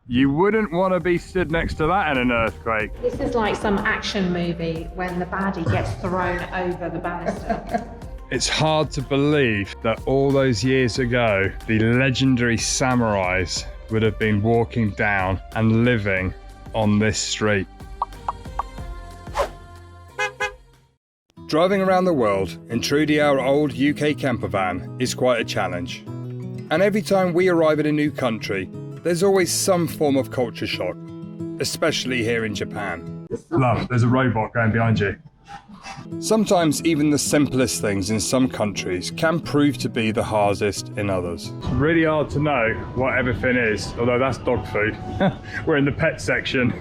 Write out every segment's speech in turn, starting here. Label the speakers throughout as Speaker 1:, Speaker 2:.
Speaker 1: You wouldn't want to be stood next to that in an earthquake.
Speaker 2: This is like some action movie when the baddie gets thrown over the banister.
Speaker 1: It's hard to believe that all those years ago, the legendary samurais would have been walking down and living on this street. Driving around the world in Trudy, our old UK camper van, is quite a challenge. And every time we arrive in a new country, there's always some form of culture shock, especially here in Japan. Love, there's a robot going behind you. Sometimes even the simplest things in some countries can prove to be the hardest in others. It's really hard to know what everything is, although that's dog food. We're in the pet section.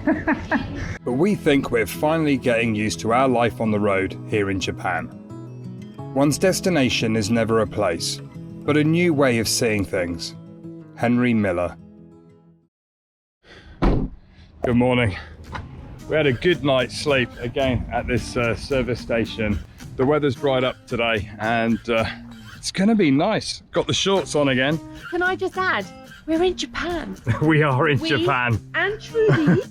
Speaker 1: But we think we're finally getting used to our life on the road here in Japan. One's destination is never a place, but a new way of seeing things. Henry Miller. Good morning. We had a good night's sleep again at this service station. The weather's dried up today and it's gonna be nice. Got the shorts on again.
Speaker 2: Can I just add, we're in Japan.
Speaker 1: We are in Japan.
Speaker 2: And Trudy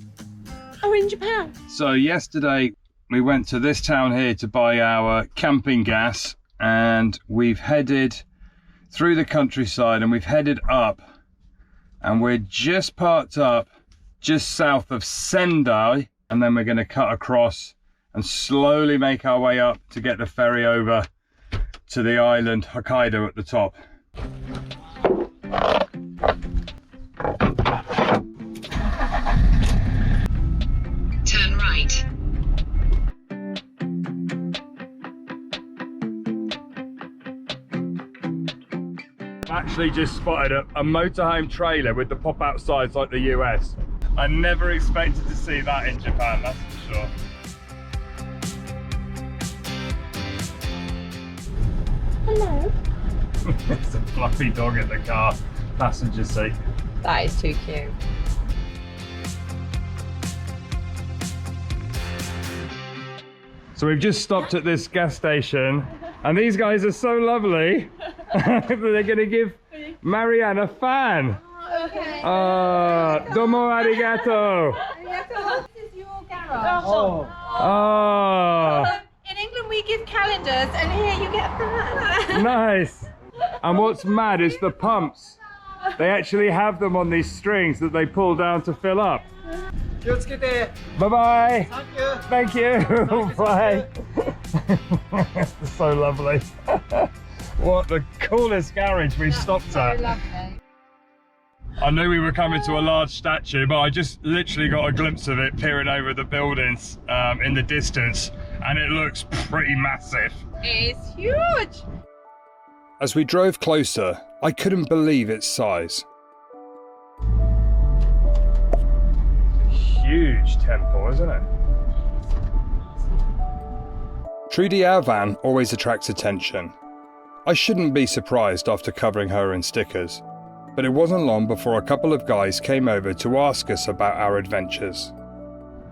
Speaker 2: are in Japan.
Speaker 1: So yesterday we went to this town here to buy our camping gas, and we've headed through the countryside and we've headed up, and we're just parked up just south of Sendai. And then we're going to cut across and slowly make our way up to get the ferry over to the island Hokkaido at the top.
Speaker 3: Turn right.
Speaker 1: Actually just spotted a motorhome trailer with the pop-out sides like the US. I never expected to see that in Japan, that's for sure.
Speaker 2: Hello.
Speaker 1: It's a fluffy dog in the car passenger seat.
Speaker 2: That is too cute.
Speaker 1: So we've just stopped at this gas station and these guys are so lovely. They're going to give Marianne a fan.
Speaker 2: Okay.
Speaker 1: Domo arigato.
Speaker 2: This is your garage.
Speaker 1: Oh.
Speaker 2: In England we give calendars and here you get a fan.
Speaker 1: Nice. And what's mad is the pumps. They actually have them on these strings that they pull down to fill up. Bye-bye. Thank you. Bye. So lovely. What the coolest garage we've stopped at.
Speaker 2: Lovely.
Speaker 1: I knew we were coming to a large statue, but I just literally got a glimpse of it peering over the buildings in the distance, and it looks pretty massive.
Speaker 2: It is huge.
Speaker 1: As we drove closer, I couldn't believe its size. Huge temple, isn't it? Trudy, our van, always attracts attention. I shouldn't be surprised after covering her in stickers. But it wasn't long before a couple of guys came over to ask us about our adventures.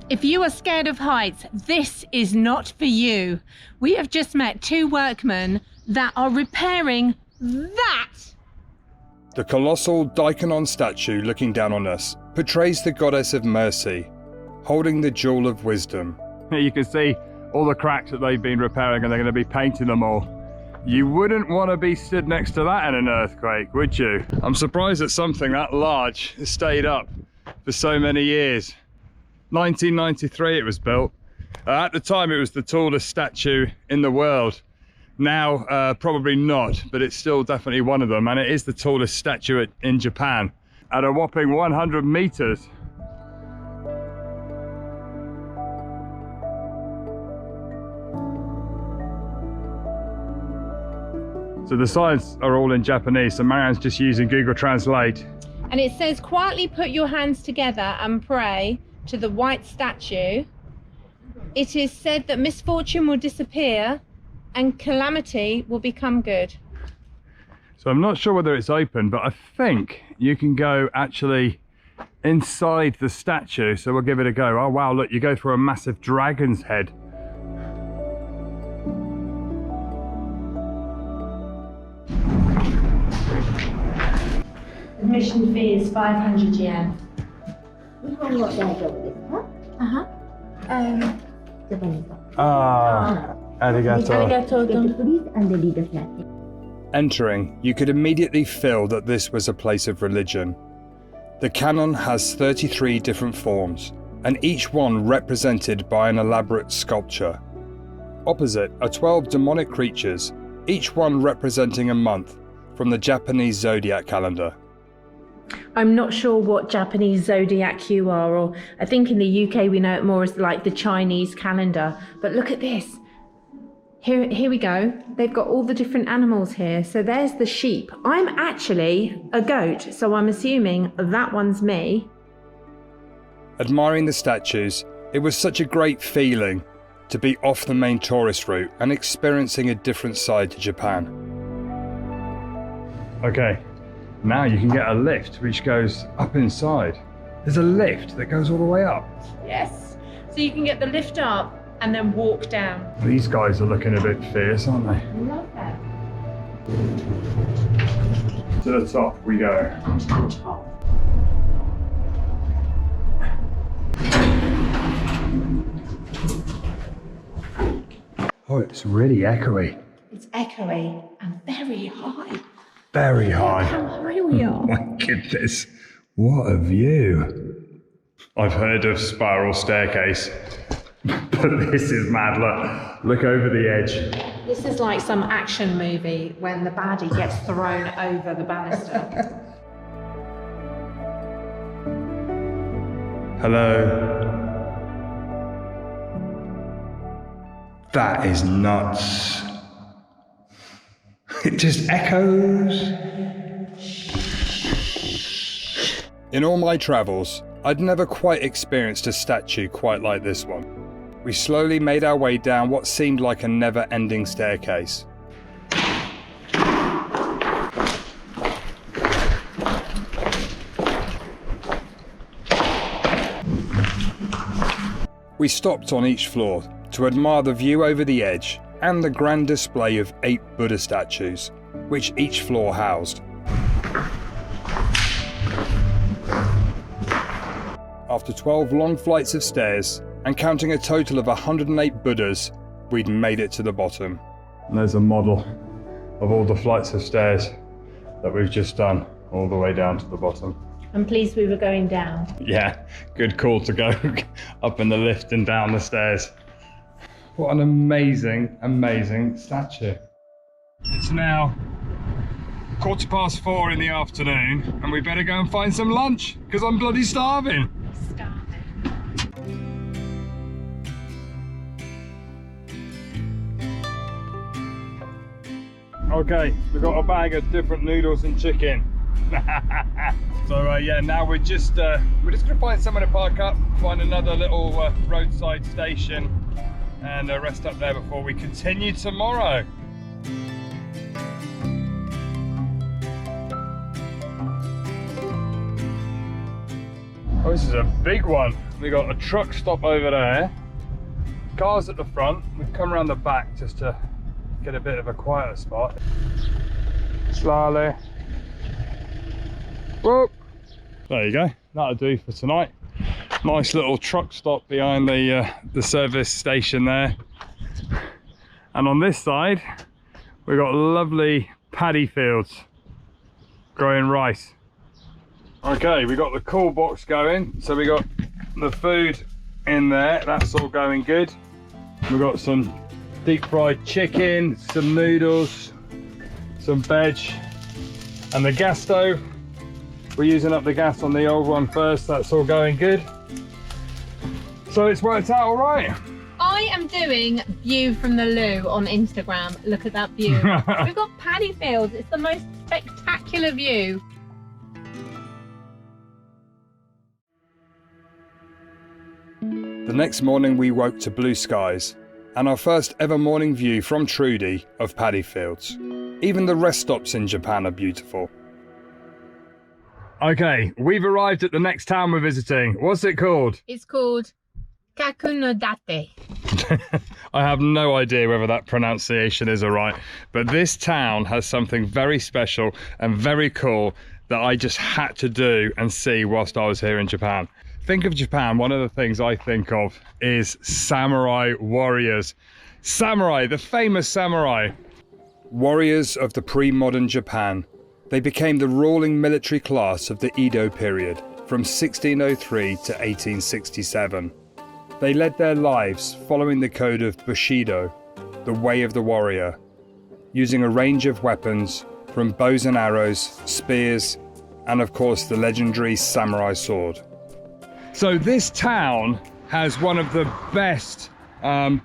Speaker 4: If you are scared of heights, this is not for you. We have just met two workmen that are repairing that.
Speaker 1: The colossal Daikonon statue looking down on us portrays the goddess of mercy, holding the jewel of wisdom. Here you can see all the cracks that they've been repairing, and they're going to be painting them all. You wouldn't want to be stood next to that in an earthquake, would you? I'm surprised that something that large has stayed up for so many years. 1993 it was built. At the time it was the tallest statue in the world. Now probably not, but it's still definitely one of them, and it is the tallest statue in Japan at a whopping 100 meters. So the signs are all in Japanese, so Marianne's just using Google Translate.
Speaker 4: And it says, quietly put your hands together and pray to the white statue. It is said that misfortune will disappear and calamity will become good.
Speaker 1: So I'm not sure whether it's open, but I think you can go actually inside the statue. So we'll give it a go. Oh wow, look, you go through a massive dragon's head.
Speaker 2: Admission fee is 500 yen.
Speaker 5: 日本語大丈夫ですか？ジャパニーズ。
Speaker 1: Ah, arigato.
Speaker 5: Please and read the flag.
Speaker 1: Entering, you could immediately feel that this was a place of religion. The canon has 33 different forms, and each one represented by an elaborate sculpture. Opposite are 12 demonic creatures, each one representing a month from the Japanese zodiac calendar.
Speaker 4: I'm not sure what Japanese zodiac you are, or I think in the UK we know it more as like the Chinese calendar. But look at this. Here we go. They've got all the different animals here. So there's the sheep. I'm actually a goat, so I'm assuming that one's me.
Speaker 1: Admiring the statues, it was such a great feeling to be off the main tourist route and experiencing a different side to Japan. Okay, now you can get a lift which goes up inside. There's a lift that goes all the way up.
Speaker 4: Yes. So you can get the lift up and then walk down.
Speaker 1: These guys are looking a bit fierce, aren't they?
Speaker 4: I love that.
Speaker 1: To the top we go. Oh, it's really echoey.
Speaker 2: It's echoey and very high.
Speaker 1: Very high.
Speaker 2: How high we are.
Speaker 1: Oh my goodness, what a view. I've heard of spiral staircase, but this is mad. Look over the edge.
Speaker 2: This is like some action movie when the baddie gets thrown over the banister.
Speaker 1: Hello. That is nuts. It just echoes. In all my travels, I'd never quite experienced a statue quite like this one. We slowly made our way down what seemed like a never-ending staircase. We stopped on each floor to admire the view over the edge and the grand display of 8 Buddha statues, which each floor housed. After 12 long flights of stairs, and counting a total of 108 Buddhas, we'd made it to the bottom. And there's a model of all the flights of stairs that we've just done, all the way down to the bottom.
Speaker 4: I'm pleased we were going down.
Speaker 1: Yeah, good call to go up in the lift and down the stairs. What an amazing, amazing statue. It's now 4:15 in the afternoon, and we better go and find some lunch, because I'm bloody starving. Okay, we've got a bag of different noodles and chicken. So yeah, now we're just gonna find somewhere to park up, find another little roadside station, and rest up there before we continue tomorrow. Oh, this is a big one. We got a truck stop over there, cars at the front. We've come around the back just to get a bit of a quieter spot. Slowly. Whoop. There you go. That'll do for tonight. Nice little truck stop behind the service station there. And on this side, we've got lovely paddy fields growing rice. Okay, we got the cool box going. So we got the food in there. That's all going good. We've got some deep fried chicken, some noodles, some veg, and the gas stove. We're using up the gas on the old one first. That's all going good. So it's worked out all right.
Speaker 4: I am doing view from the loo on Instagram. Look at that view. We've got paddy fields. It's the most spectacular view.
Speaker 1: The next morning we woke to blue skies and our first ever morning view from Trudy of paddy fields. Even the rest stops in Japan are beautiful. Okay, we've arrived at the next town we're visiting. What's it called?
Speaker 4: It's called Kakunodate.
Speaker 1: I have no idea whether that pronunciation is alright, but this town has something very special and very cool, that I just had to do and see whilst I was here in Japan. Think of Japan, one of the things I think of is samurai warriors. Samurai, the famous samurai. Warriors of the pre-modern Japan. They became the ruling military class of the Edo period from 1603 to 1867. They led their lives following the code of Bushido, the way of the warrior, using a range of weapons from bows and arrows, spears, and of course the legendary samurai sword. So this town has one of the best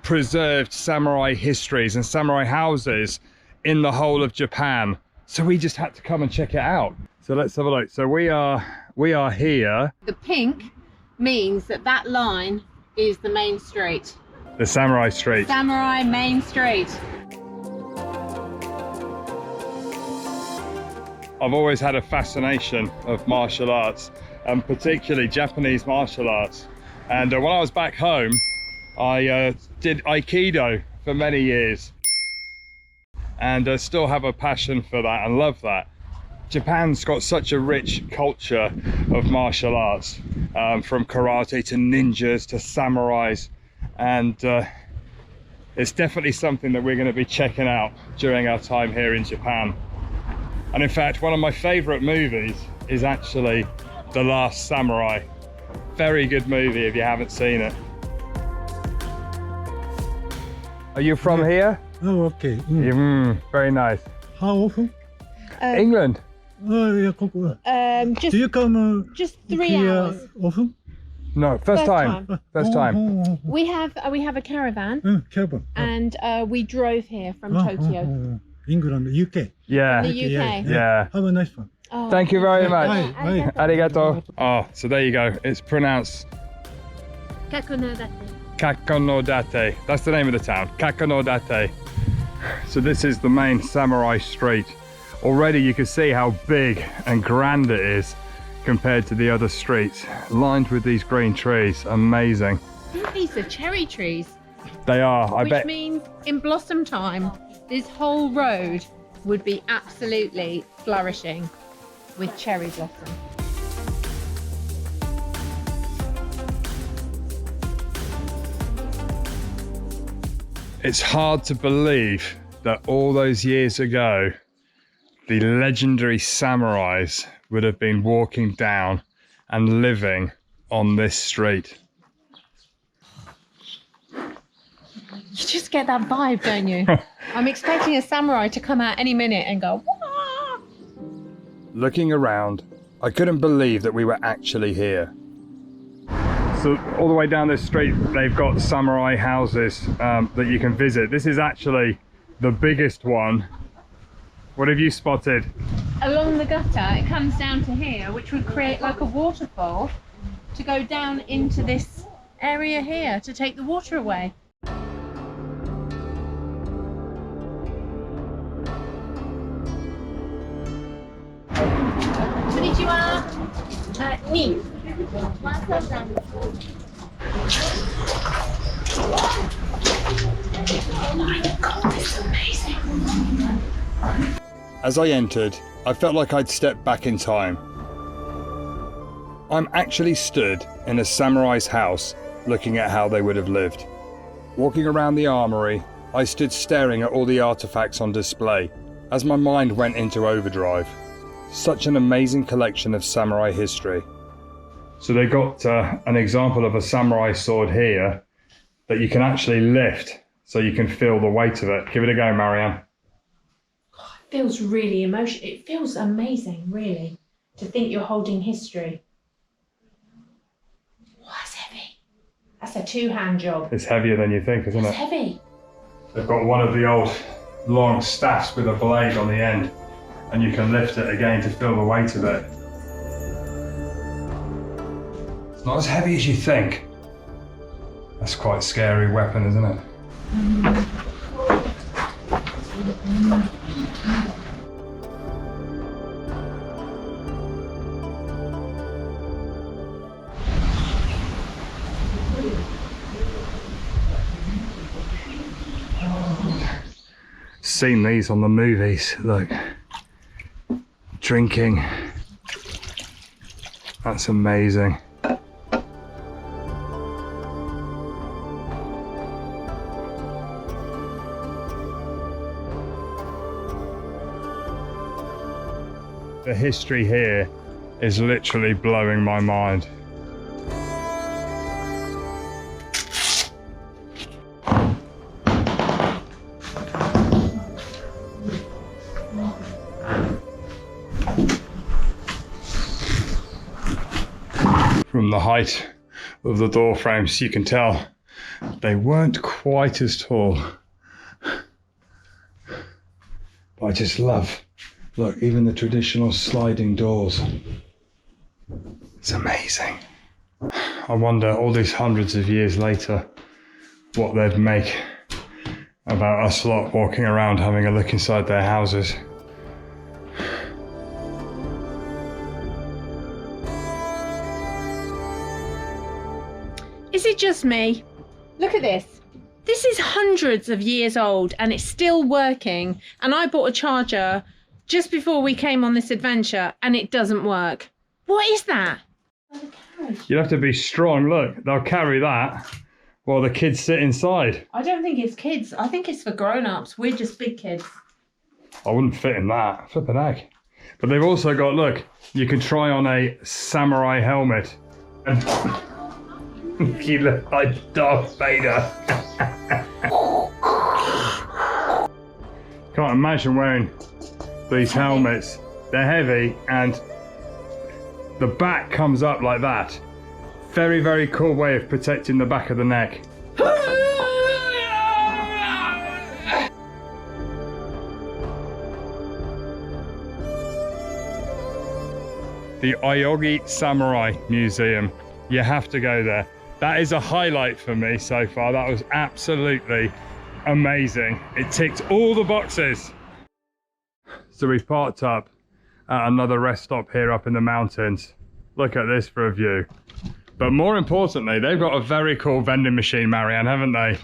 Speaker 1: preserved samurai histories and samurai houses in the whole of Japan. So we just had to come and check it out. So let's have a look. So we are here.
Speaker 4: The pink means that that line is the main street.
Speaker 1: The Samurai Street.
Speaker 4: Samurai Main Street.
Speaker 1: I've always had a fascination of martial arts, and particularly Japanese martial arts. And when I was back home, I did Aikido for many years. And I still have a passion for that and love that. Japan's got such a rich culture of martial arts, from karate to ninjas to samurais, and it's definitely something that we're going to be checking out during our time here in Japan. And in fact, one of my favorite movies is actually The Last Samurai. Very good movie if you haven't seen it. Are you from here?
Speaker 6: Oh, okay.
Speaker 1: Very nice.
Speaker 6: How often?
Speaker 1: England?
Speaker 6: Yeah,
Speaker 4: Just
Speaker 6: do you come
Speaker 4: just 3
Speaker 6: here
Speaker 4: hours.
Speaker 6: often?
Speaker 1: No, first time. First time.
Speaker 4: We have a caravan,
Speaker 6: Caravan.
Speaker 4: and we drove here from Tokyo,
Speaker 6: England, UK.
Speaker 1: Yeah.
Speaker 4: the UK.
Speaker 1: Yeah.
Speaker 6: Have a nice one.
Speaker 4: Oh,
Speaker 1: Thank you very much.
Speaker 6: Bye.
Speaker 1: Arigato. Oh, so there you go. It's pronounced
Speaker 4: Kakonodate.
Speaker 1: Kakonodate. That's the name of the town. Kakonodate. So this is the main Samurai Street. Already you can see how big and grand it is compared to the other streets, lined with these green trees. Amazing.
Speaker 4: I think these are cherry trees,
Speaker 1: They are. I
Speaker 4: which
Speaker 1: bet.
Speaker 4: means in blossom time, this whole road would be absolutely flourishing with cherry blossom.
Speaker 1: It's hard to believe that all those years ago, the legendary samurais would have been walking down and living on this street.
Speaker 4: You just get that vibe, don't you? I'm expecting a samurai to come out any minute and go, "Wah!"
Speaker 1: Looking around, I couldn't believe that we were actually here. So all the way down this street, they've got samurai houses that you can visit. This is actually the biggest one. What have you spotted?
Speaker 4: Along the gutter, it comes down to here, which would create like a waterfall to go down into this area here to take the water away. Konnichiwa. Ni. Oh my god, this is amazing.
Speaker 1: As I entered, I felt like I'd stepped back in time. I'm actually stood in a samurai's house looking at how they would have lived. Walking around the armory, I stood staring at all the artifacts on display as my mind went into overdrive. Such an amazing collection of samurai history. So they got an example of a samurai sword here that you can actually lift so you can feel the weight of it. Give it a go, Marianne.
Speaker 4: It feels really emotional. It feels amazing, really, to think you're holding history. Oh, that's heavy. That's a two-hand job.
Speaker 1: It's heavier than you think, isn't
Speaker 4: It's
Speaker 1: it?
Speaker 4: heavy.
Speaker 1: They've got one of the old long staffs with a blade on the end, and you can lift it again to feel the weight of it. It's not as heavy as you think. That's quite a scary weapon, isn't it? Seen these on the movies, look. Drinking That's amazing. The history here is literally blowing my mind. From the height of the door frames, you can tell they weren't quite as tall. But I just love, look, even the traditional sliding doors. It's amazing. I wonder, all these hundreds of years later, what they'd make about us lot walking around having a look inside their houses.
Speaker 4: Is it just me? Look at this. This is hundreds of years old and it's still working. And I bought a charger just before we came on this adventure and it doesn't work. What is that?
Speaker 1: You'd have to be strong. Look, they'll carry that while the kids sit inside.
Speaker 4: I don't think it's kids. I think it's for grown-ups. We're just big kids.
Speaker 1: I wouldn't fit in that. Flippin' heck. But they've also got, look, you can try on a samurai helmet. And you look like Darth Vader. Can't imagine wearing these helmets. They're heavy and the back comes up like that. Very, very cool way of protecting the back of the neck. The Aogi Samurai Museum. You have to go there. That is a highlight for me so far. That was absolutely amazing. It ticked all the boxes. So we've parked up at another rest stop here up in the mountains. Look at this for a view. But more importantly, they've got a very cool vending machine, Marianne, haven't they?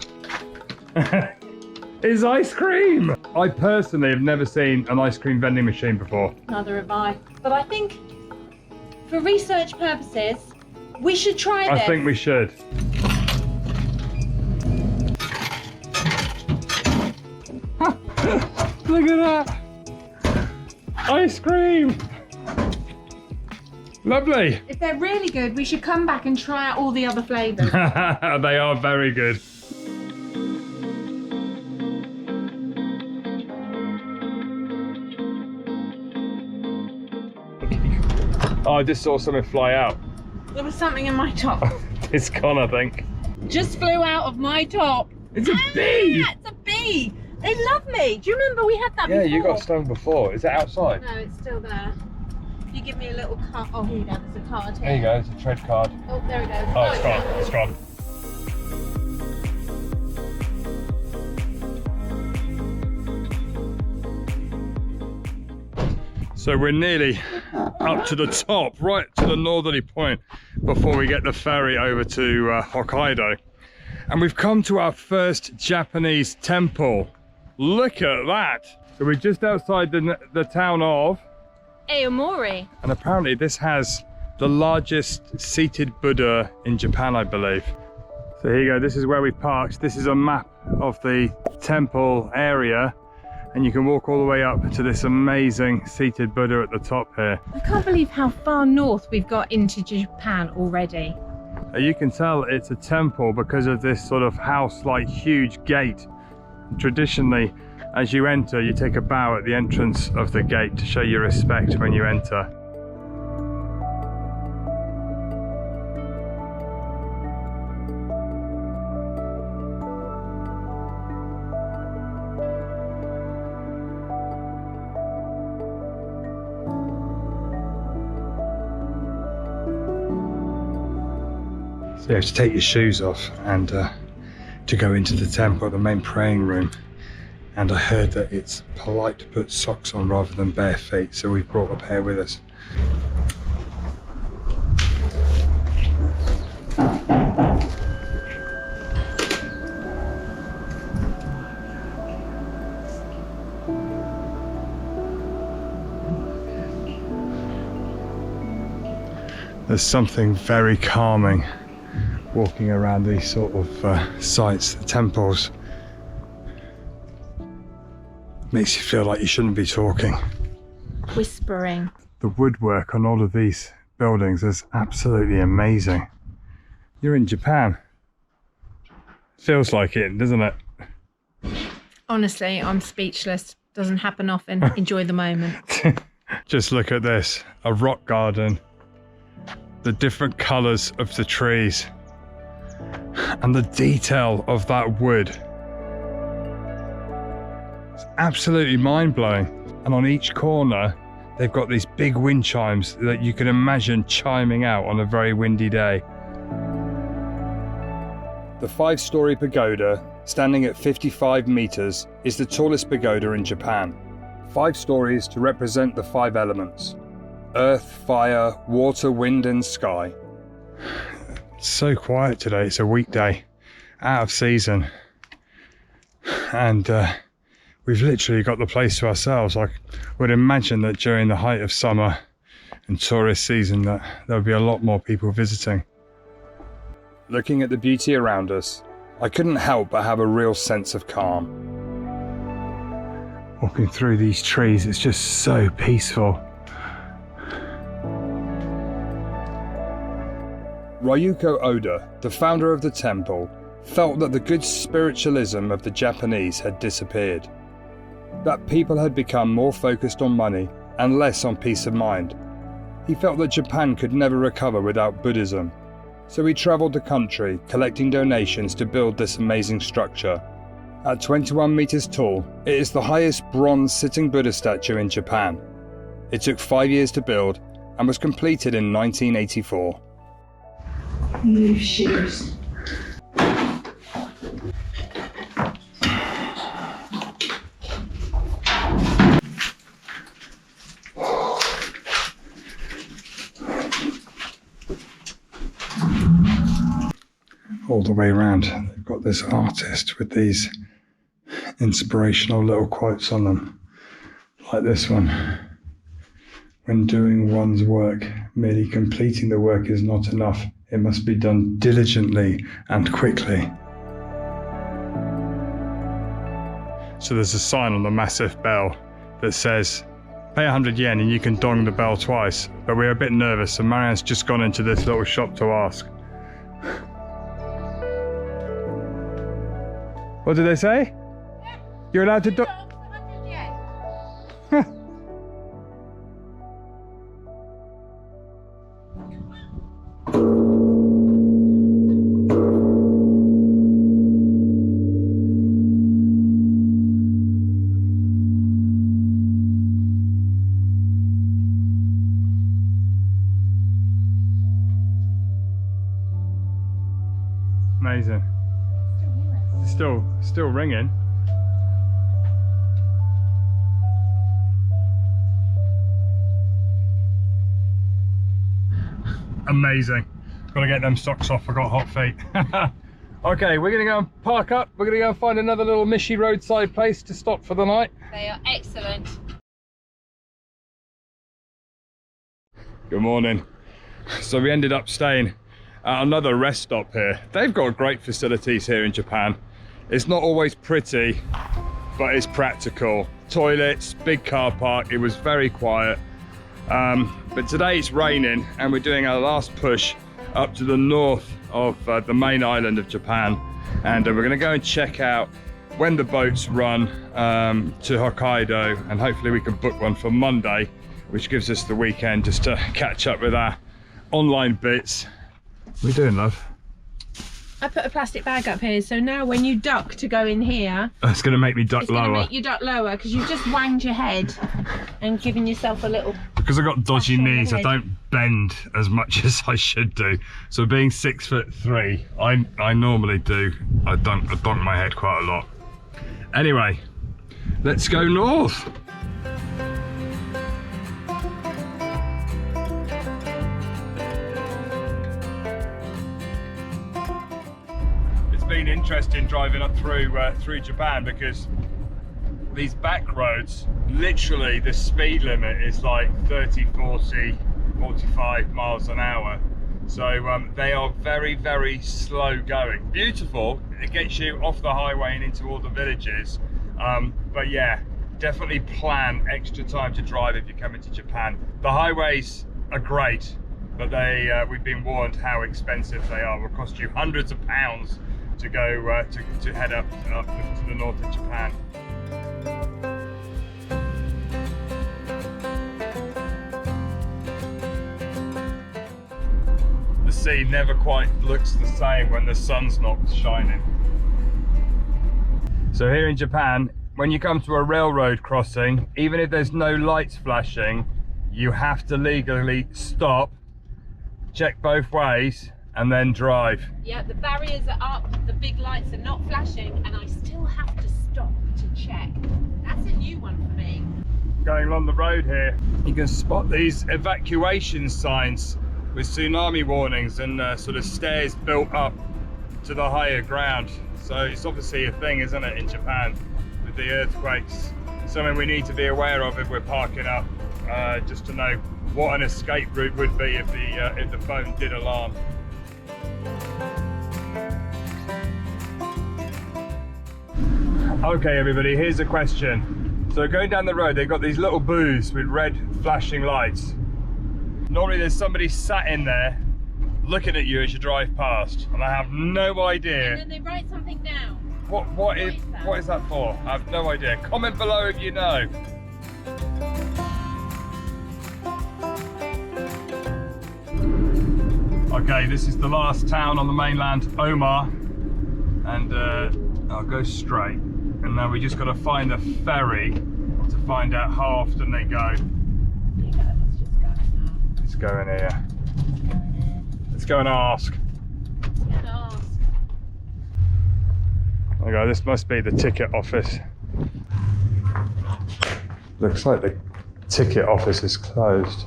Speaker 1: It's ice cream! I personally have never seen an ice cream vending machine before.
Speaker 4: Neither have I. But I think for research purposes, we should try this.
Speaker 1: I think we should. Look at that! Ice cream! Lovely!
Speaker 4: If they're really good, we should come back and try out all the other flavours.
Speaker 1: They are very good. Oh, I just saw something fly out.
Speaker 4: There was something in my top.
Speaker 1: It's gone, I think.
Speaker 4: Just flew out of my top.
Speaker 1: It's a bee!
Speaker 4: Yeah, it's a bee! They love me. Do you remember we had that before?
Speaker 1: Yeah, you got stung before. Is it outside?
Speaker 4: No, it's still there. You give me a little card. Oh, here you go. There's a card here.
Speaker 1: There you go, it's a tread card.
Speaker 4: Oh, there it goes.
Speaker 1: Oh, it's gone, it's gone. So we're nearly up to the top, right to the northerly point before we get the ferry over to Hokkaido. And we've come to our first Japanese temple. Look at that. So we're just outside the town of
Speaker 4: Aomori.
Speaker 1: And apparently this has the largest seated Buddha in Japan, I believe. So here you go, this is where we parked. This is a map of the temple area. And you can walk all the way up to this amazing seated Buddha at the top here.
Speaker 4: I can't believe how far north we've got into Japan already.
Speaker 1: You can tell it's a temple because of this sort of house-like huge gate. Traditionally, as you enter, you take a bow at the entrance of the gate to show your respect when you enter. So you have to take your shoes off and to go into the temple, the main praying room. And I heard that it's polite to put socks on rather than bare feet, so we've brought a pair with us. There's something very calming walking around these sort of sites, the temples. Makes you feel like you shouldn't be talking.
Speaker 4: Whispering.
Speaker 1: The woodwork on all of these buildings is absolutely amazing. You're in Japan. Feels like it, doesn't it?
Speaker 4: Honestly, I'm speechless. Doesn't happen often. Enjoy the moment.
Speaker 1: Just look at this, a rock garden. The different colours of the trees and the detail of that wood. It's absolutely mind-blowing. And on each corner, they've got these big wind chimes that you can imagine chiming out on a very windy day. The 5-story pagoda, standing at 55 meters, is the tallest pagoda in Japan. 5 stories to represent the 5 elements: earth, fire, water, wind and sky. It's so quiet today. It's a weekday, out of season, and we've literally got the place to ourselves. I would imagine that during the height of summer and tourist season that there would be a lot more people visiting. Looking at the beauty around us, I couldn't help but have a real sense of calm. Walking through these trees, it's just so peaceful. Ryuko Oda, the founder of the temple, felt that the good spiritualism of the Japanese had disappeared. That people had become more focused on money and less on peace of mind. He felt that Japan could never recover without Buddhism. So he travelled the country, collecting donations to build this amazing structure. At 21 meters tall, it is the highest bronze sitting Buddha statue in Japan. It took 5 years to build and was completed in 1984.
Speaker 5: New shoes.
Speaker 1: All the way around, they've got this artist with these inspirational little quotes on them, like this one: when doing one's work, merely completing the work is not enough. It must be done diligently and quickly. So there's a sign on the massive bell that says, pay 100 yen and you can dong the bell twice. But we're a bit nervous, so Marianne's just gone into this little shop to ask. What did they say? You're allowed to do... Amazing. Still ringing. Amazing. Gotta get them socks off, I got hot feet. Okay, we're gonna go and park up. We're gonna go and find another little Mishi roadside place to stop for the night.
Speaker 4: They are excellent.
Speaker 1: Good morning. So we ended up staying at another rest stop here. They've got great facilities here in Japan. It's not always pretty, but it's practical. Toilets, big car park. It was very quiet. But today it's raining and we're doing our last push up to the north of the main island of Japan. And we're gonna go and check out when the boats run to Hokkaido, and hopefully we can book one for Monday, which gives us the weekend just to catch up with our online bits. What are you doing, love?
Speaker 4: I put a plastic bag up here, so now when you duck to go in here,
Speaker 1: It's gonna make me duck
Speaker 4: it's
Speaker 1: lower.
Speaker 4: going to make you duck lower because you've just wanged your head and given yourself a little...
Speaker 1: Because I've got dodgy
Speaker 4: Bash on the
Speaker 1: knees, I
Speaker 4: head.
Speaker 1: don't bend as much as I should do. So being 6'3", I normally do. I donk my head quite a lot. Anyway, let's go north. It's been interesting driving up through Japan, because these back roads, literally the speed limit is like 30, 40, 45 miles an hour. So they are very, very slow going. Beautiful, it gets you off the highway and into all the villages. But yeah, definitely plan extra time to drive if you're coming to Japan. The highways are great, but we've been warned how expensive they are. It will cost you hundreds of pounds to go to head up to the north of Japan. The sea never quite looks the same when the sun's not shining. So here in Japan, when you come to a railroad crossing, even if there's no lights flashing, you have to legally stop, check both ways, and then drive.
Speaker 4: Yeah, the barriers are up, the big lights are not flashing, and I still have to stop to check. That's a new one for me.
Speaker 1: Going along the road here, you can spot these evacuation signs with tsunami warnings and sort of stairs built up to the higher ground. So it's obviously a thing, isn't it, in Japan with the earthquakes? Something we need to be aware of if we're parking up, just to know what an escape route would be if the phone did alarm. Okay everybody, here's a question. So going down the road, they've got these little booths with red flashing lights. Normally there's somebody sat in there looking at you as you drive past, and I have no idea.
Speaker 4: And then they write something down.
Speaker 1: What is that for? I have no idea. Comment below if you know. Okay, this is the last town on the mainland, Omar, and I'll go straight. And now we just got to find a ferry to find out how often they go. Let's go in here. Let's go and ask. Okay, this must be the ticket office. Looks like the ticket office is closed.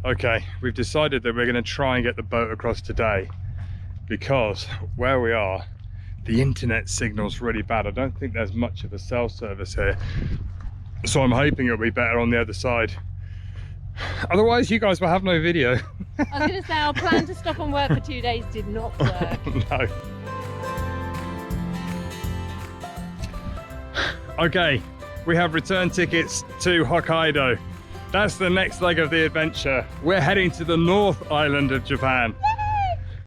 Speaker 1: Okay, we've decided that we're going to try and get the boat across today because where we are, the internet signal's really bad. I don't think there's much of a cell service here. So I'm hoping it'll be better on the other side. Otherwise, you guys will have no video.
Speaker 4: I was going to say, our plan to stop and work for 2 days did not work.
Speaker 1: No. Okay, we have return tickets to Hokkaido. That's the next leg of the adventure. We're heading to the North Island of Japan.